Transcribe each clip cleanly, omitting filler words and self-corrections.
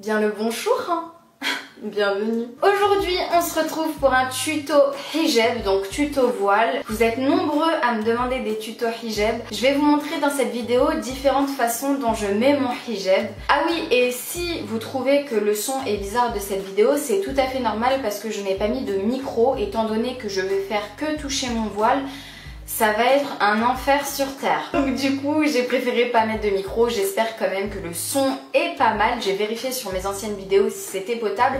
Bien le bonjour hein. Bienvenue. Aujourd'hui on se retrouve pour un tuto hijab, donc tuto voile. Vous êtes nombreux à me demander des tutos hijab. Je vais vous montrer dans cette vidéo différentes façons dont je mets mon hijab. Ah oui, et si vous trouvez que le son est bizarre de cette vidéo, c'est tout à fait normal parce que je n'ai pas mis de micro étant donné que je vais faire que toucher mon voile. Ça va être un enfer sur terre. Donc du coup j'ai préféré pas mettre de micro. J'espère quand même que le son est pas mal. J'ai vérifié sur mes anciennes vidéos si c'était potable.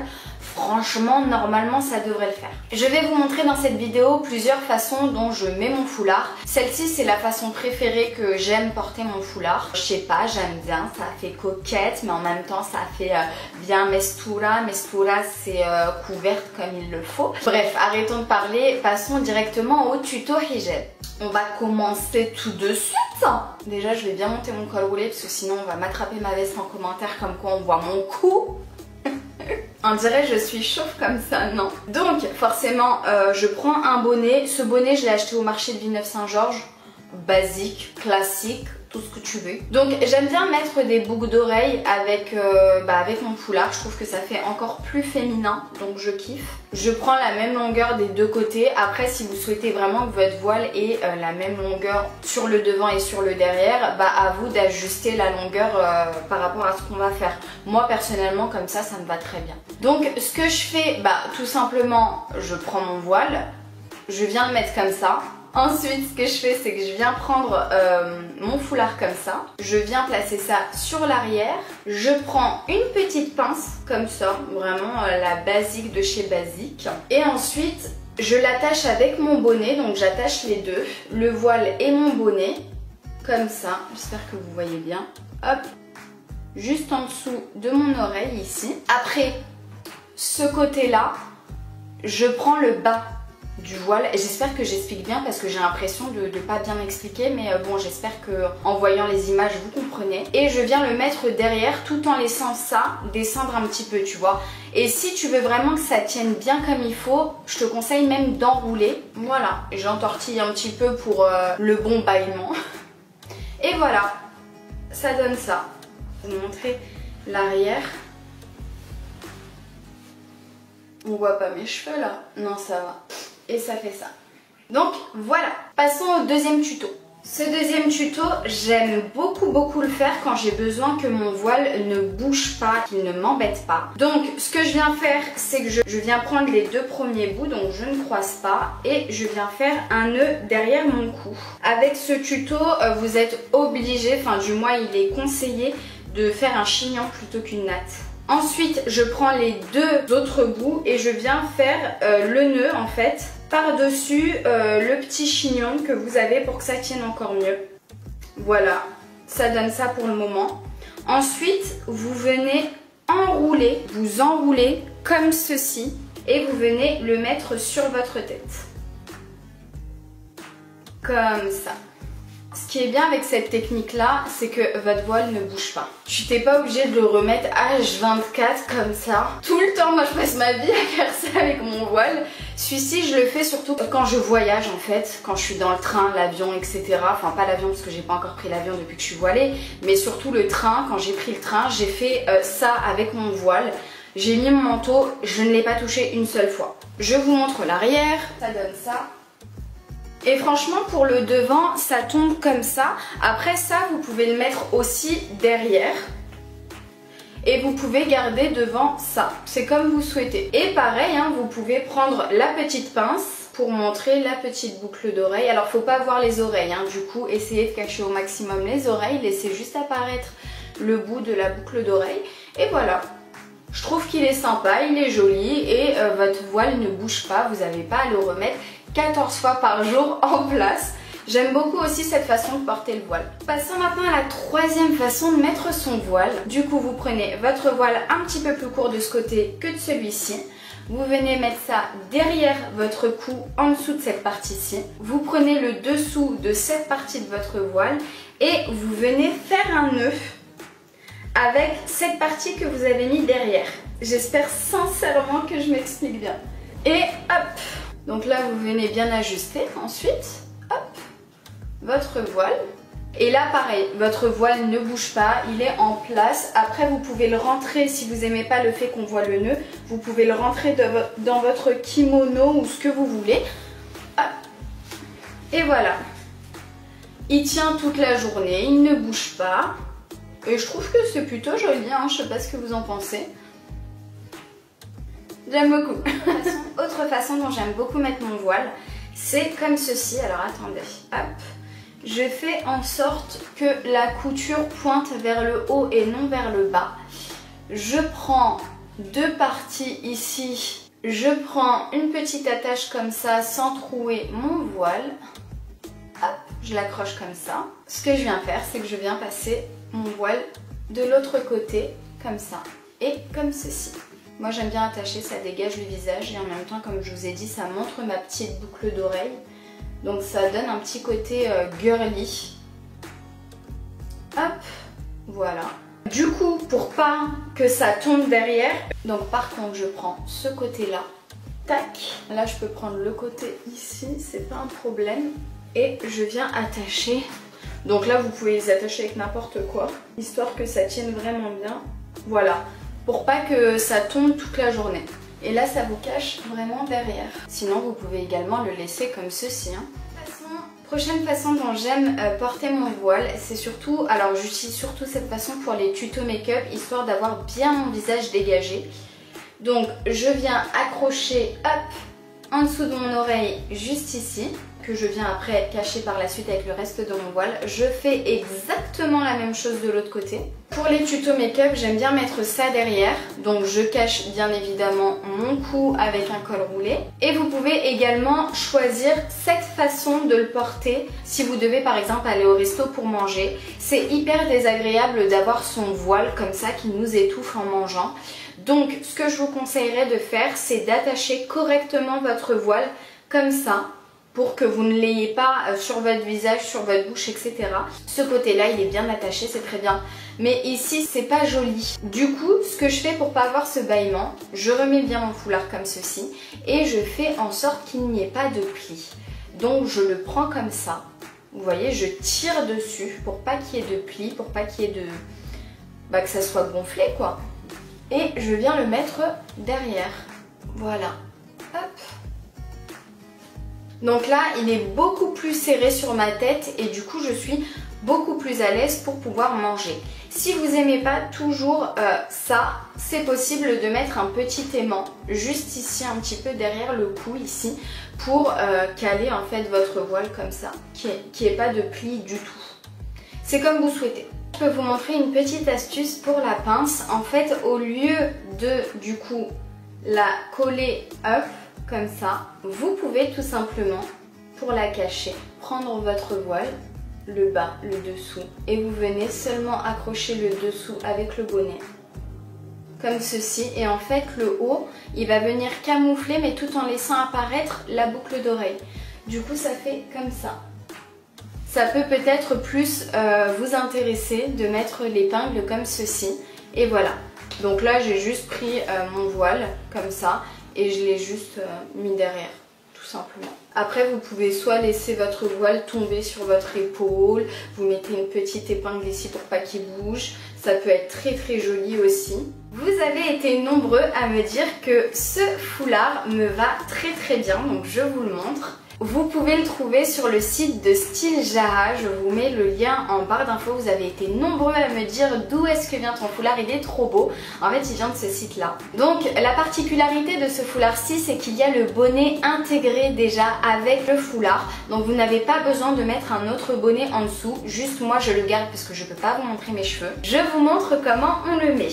Franchement normalement ça devrait le faire. Je vais vous montrer dans cette vidéo plusieurs façons dont je mets mon foulard. Celle-ci c'est la façon préférée que j'aime porter mon foulard. Je sais pas, j'aime bien, ça fait coquette mais en même temps ça fait bien mestura. Mestura c'est couverte comme il le faut. Bref, arrêtons de parler, passons directement au tuto hijab. On va commencer tout de suite. Déjà je vais bien monter mon col roulé parce que sinon on va m'attraper ma veste en commentaire comme quoi on voit mon cou. On dirait je suis chauffe comme ça, non. Donc forcément je prends un bonnet. Ce bonnet je l'ai acheté au marché de Villeneuve-Saint-Georges. Basique, classique, tout ce que tu veux. Donc j'aime bien mettre des boucles d'oreilles avec mon foulard. Je trouve que ça fait encore plus féminin, donc je kiffe. Je prends la même longueur des deux côtés. Après si vous souhaitez vraiment que votre voile ait la même longueur sur le devant et sur le derrière, à vous d'ajuster la longueur par rapport à ce qu'on va faire. Moi personnellement comme ça me va très bien. Donc ce que je fais, tout simplement je prends mon voile, je viens le mettre comme ça. Ensuite, ce que je fais, c'est que je viens prendre mon foulard comme ça. Je viens placer ça sur l'arrière. Je prends une petite pince comme ça, vraiment la basique de chez Basique. Et ensuite, je l'attache avec mon bonnet. Donc j'attache les deux, le voile et mon bonnet, comme ça. J'espère que vous voyez bien. Hop, juste en dessous de mon oreille ici. Après, ce côté-là, je prends le bas du voile et j'espère que j'explique bien parce que j'ai l'impression de ne pas bien m'expliquer, mais bon, j'espère que en voyant les images vous comprenez. Et je viens le mettre derrière tout en laissant ça descendre un petit peu, tu vois. Et si tu veux vraiment que ça tienne bien comme il faut, je te conseille même d'enrouler. Voilà, j'entortille un petit peu pour le bon bâillement. Et voilà, ça donne ça. Je vais vous montrer l'arrière. On voit pas mes cheveux là? Non, ça va. Et ça fait ça. Donc voilà, passons au deuxième tuto. Ce deuxième tuto, j'aime beaucoup le faire quand j'ai besoin que mon voile ne bouge pas, qu'il ne m'embête pas. Donc ce que je viens faire, c'est que je viens prendre les deux premiers bouts, donc je ne croise pas, et je viens faire un nœud derrière mon cou. Avec ce tuto, vous êtes obligé, enfin du moins il est conseillé de faire un chignon plutôt qu'une natte. Ensuite, je prends les deux autres bouts et je viens faire le nœud en fait par-dessus le petit chignon que vous avez pour que ça tienne encore mieux. Voilà, ça donne ça pour le moment. Ensuite, vous venez enrouler, vous enroulez comme ceci et vous venez le mettre sur votre tête. Comme ça. Ce qui est bien avec cette technique là, c'est que votre voile ne bouge pas. Tu t'es pas obligé de le remettre H24 comme ça. Tout le temps, moi je passe ma vie à faire ça avec mon voile. Celui-ci je le fais surtout quand je voyage en fait, quand je suis dans le train, l'avion, etc. Enfin pas l'avion parce que j'ai pas encore pris l'avion depuis que je suis voilée, mais surtout le train, quand j'ai pris le train, j'ai fait ça avec mon voile. J'ai mis mon manteau, je ne l'ai pas touché une seule fois. Je vous montre l'arrière, ça donne ça. Et franchement pour le devant ça tombe comme ça. Après ça vous pouvez le mettre aussi derrière. Et vous pouvez garder devant ça. C'est comme vous souhaitez. Et pareil hein, vous pouvez prendre la petite pince pour montrer la petite boucle d'oreille. Alors faut pas voir les oreilles hein, du coup essayez de cacher au maximum les oreilles. Laissez juste apparaître le bout de la boucle d'oreille. Et voilà. Je trouve qu'il est sympa, il est joli et votre voile ne bouge pas. Vous n'avez pas à le remettre 14 fois par jour en place. J'aime beaucoup aussi cette façon de porter le voile. Passons maintenant à la troisième façon de mettre son voile. Du coup, vous prenez votre voile un petit peu plus court de ce côté que de celui-ci. Vous venez mettre ça derrière votre cou, en dessous de cette partie-ci. Vous prenez le dessous de cette partie de votre voile et vous venez faire un nœud avec cette partie que vous avez mis derrière. J'espère sincèrement que je m'explique bien. Et hop! Donc là, vous venez bien ajuster. Ensuite, hop, votre voile. Et là pareil, votre voile ne bouge pas, il est en place. Après vous pouvez le rentrer, si vous n'aimez pas le fait qu'on voit le nœud, vous pouvez le rentrer dans votre kimono ou ce que vous voulez. Hop. Et voilà. Il tient toute la journée, il ne bouge pas. Et je trouve que c'est plutôt joli, hein, je sais pas ce que vous en pensez. J'aime beaucoup. Autre façon dont j'aime beaucoup mettre mon voile, c'est comme ceci. Alors attendez, hop. Je fais en sorte que la couture pointe vers le haut et non vers le bas. Je prends deux parties ici. Je prends une petite attache comme ça sans trouer mon voile. Hop, je l'accroche comme ça. Ce que je viens faire, c'est que je viens passer mon voile de l'autre côté, comme ça. Et comme ceci. Moi j'aime bien attacher, ça dégage le visage et en même temps, comme je vous ai dit, ça montre ma petite boucle d'oreille. Donc ça donne un petit côté girly. Hop, voilà. Du coup, pour pas que ça tombe derrière, donc par contre je prends ce côté-là. Tac. Là je peux prendre le côté ici, c'est pas un problème. Et je viens attacher. Donc là vous pouvez les attacher avec n'importe quoi, histoire que ça tienne vraiment bien. Voilà. Pour pas que ça tombe toute la journée. Et là ça vous cache vraiment derrière. Sinon vous pouvez également le laisser comme ceci. Hein. Prochaine façon dont j'aime porter mon voile, c'est surtout, alors j'utilise surtout cette façon pour les tutos make-up, histoire d'avoir bien mon visage dégagé. Donc je viens accrocher, hop, en dessous de mon oreille, juste ici, que je viens après cacher par la suite avec le reste de mon voile. Je fais exactement la même chose de l'autre côté. Pour les tutos make-up, j'aime bien mettre ça derrière. Donc je cache bien évidemment mon cou avec un col roulé. Et vous pouvez également choisir cette façon de le porter si vous devez par exemple aller au resto pour manger. C'est hyper désagréable d'avoir son voile comme ça qui nous étouffe en mangeant. Donc ce que je vous conseillerais de faire, c'est d'attacher correctement votre voile comme ça, pour que vous ne l'ayez pas sur votre visage, sur votre bouche, etc. Ce côté-là, il est bien attaché, c'est très bien. Mais ici, c'est pas joli. Du coup, ce que je fais pour pas avoir ce bâillement, je remets bien mon foulard comme ceci et je fais en sorte qu'il n'y ait pas de pli. Donc, je le prends comme ça. Vous voyez, je tire dessus pour pas qu'il y ait de pli, pour pas qu'il y ait de... que ça soit gonflé, quoi. Et je viens le mettre derrière. Voilà. Hop. Donc là, il est beaucoup plus serré sur ma tête et du coup, je suis beaucoup plus à l'aise pour pouvoir manger. Si vous n'aimez pas toujours ça, c'est possible de mettre un petit aimant juste ici, un petit peu derrière le cou ici, pour caler en fait votre voile comme ça, qui n'ait pas de pli du tout. C'est comme vous souhaitez. Je peux vous montrer une petite astuce pour la pince. En fait, au lieu de du coup la coller up, comme ça, vous pouvez tout simplement, pour la cacher, prendre votre voile, le bas, le dessous, et vous venez seulement accrocher le dessous avec le bonnet, comme ceci, et en fait le haut, il va venir camoufler, mais tout en laissant apparaître la boucle d'oreille. Du coup, ça fait comme ça. Ça peut peut-être plus vous intéresser de mettre l'épingle comme ceci, et voilà. Donc là, j'ai juste pris mon voile, comme ça, et je l'ai juste mis derrière, tout simplement. Après, vous pouvez soit laisser votre voile tomber sur votre épaule, vous mettez une petite épingle ici pour pas qu'il bouge, ça peut être très très joli aussi. Vous avez été nombreux à me dire que ce foulard me va très très bien, donc je vous le montre. Vous pouvez le trouver sur le site de Style Jara, je vous mets le lien en barre d'infos. Vous avez été nombreux à me dire d'où est-ce que vient ton foulard, il est trop beau. En fait, il vient de ce site-là. Donc, la particularité de ce foulard-ci, c'est qu'il y a le bonnet intégré déjà avec le foulard. Donc, vous n'avez pas besoin de mettre un autre bonnet en dessous. Juste, moi, je le garde parce que je ne peux pas vous montrer mes cheveux. Je vous montre comment on le met.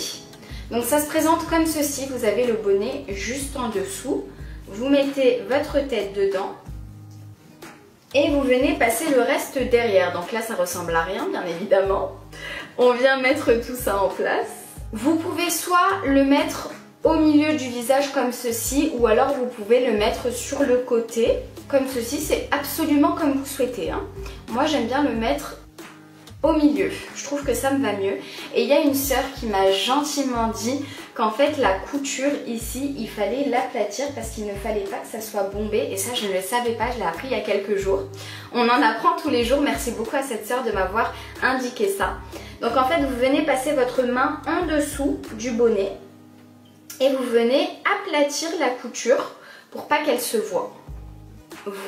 Donc, ça se présente comme ceci. Vous avez le bonnet juste en dessous. Vous mettez votre tête dedans. Et vous venez passer le reste derrière. Donc là, ça ressemble à rien, bien évidemment. On vient mettre tout ça en place. Vous pouvez soit le mettre au milieu du visage comme ceci, ou alors vous pouvez le mettre sur le côté, comme ceci. C'est absolument comme vous souhaitez, hein. Moi, j'aime bien le mettre au milieu. Je trouve que ça me va mieux. Et il y a une sœur qui m'a gentiment dit qu'en fait la couture ici, il fallait l'aplatir parce qu'il ne fallait pas que ça soit bombé. Et ça, je ne le savais pas, je l'ai appris il y a quelques jours. On en apprend tous les jours. Merci beaucoup à cette sœur de m'avoir indiqué ça. Donc en fait, vous venez passer votre main en dessous du bonnet et vous venez aplatir la couture pour pas qu'elle se voie.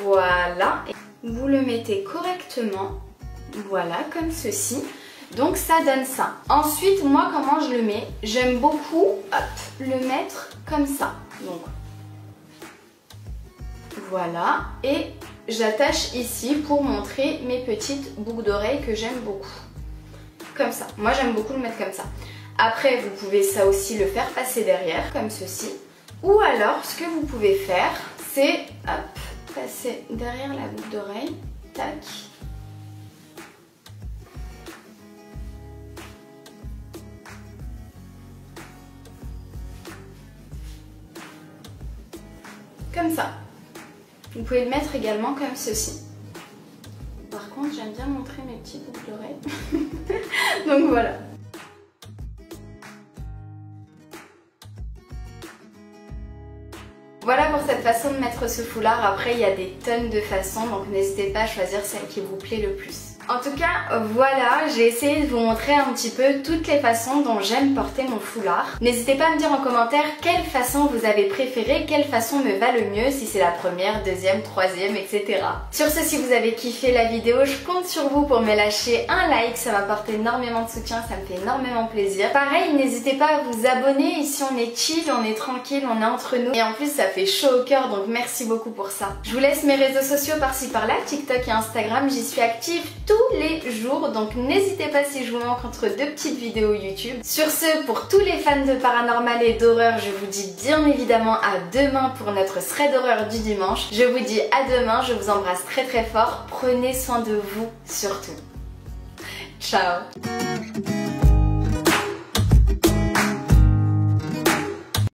Voilà, vous le mettez correctement, voilà, comme ceci. Donc ça donne ça. Ensuite, moi, comment je le mets? J'aime beaucoup, hop, le mettre comme ça. Donc voilà, et j'attache ici pour montrer mes petites boucles d'oreilles que j'aime beaucoup. Comme ça, moi j'aime beaucoup le mettre comme ça. Après, vous pouvez ça aussi le faire passer derrière, comme ceci. Ou alors, ce que vous pouvez faire, c'est, hop, passer derrière la boucle d'oreille, tac. Comme ça. Vous pouvez le mettre également comme ceci. Par contre, j'aime bien montrer mes petites boucles d'oreilles. Donc voilà. Voilà pour cette façon de mettre ce foulard. Après, il y a des tonnes de façons, donc n'hésitez pas à choisir celle qui vous plaît le plus. En tout cas, voilà, j'ai essayé de vous montrer un petit peu toutes les façons dont j'aime porter mon foulard. N'hésitez pas à me dire en commentaire quelle façon vous avez préférée, quelle façon me va le mieux, si c'est la première, deuxième, troisième, etc. Sur ce, si vous avez kiffé la vidéo, je compte sur vous pour me lâcher un like, ça m'apporte énormément de soutien, ça me fait énormément plaisir. Pareil, n'hésitez pas à vous abonner, ici on est chill, on est tranquille, on est entre nous. Et en plus, ça fait chaud au cœur, donc merci beaucoup pour ça. Je vous laisse mes réseaux sociaux par-ci par-là, TikTok et Instagram, j'y suis active tous les jours, donc n'hésitez pas si je vous manque entre deux petites vidéos YouTube. Sur ce, pour tous les fans de paranormal et d'horreur, je vous dis bien évidemment à demain pour notre thread d'horreur du dimanche. Je vous dis à demain, je vous embrasse très très fort, prenez soin de vous surtout. Ciao.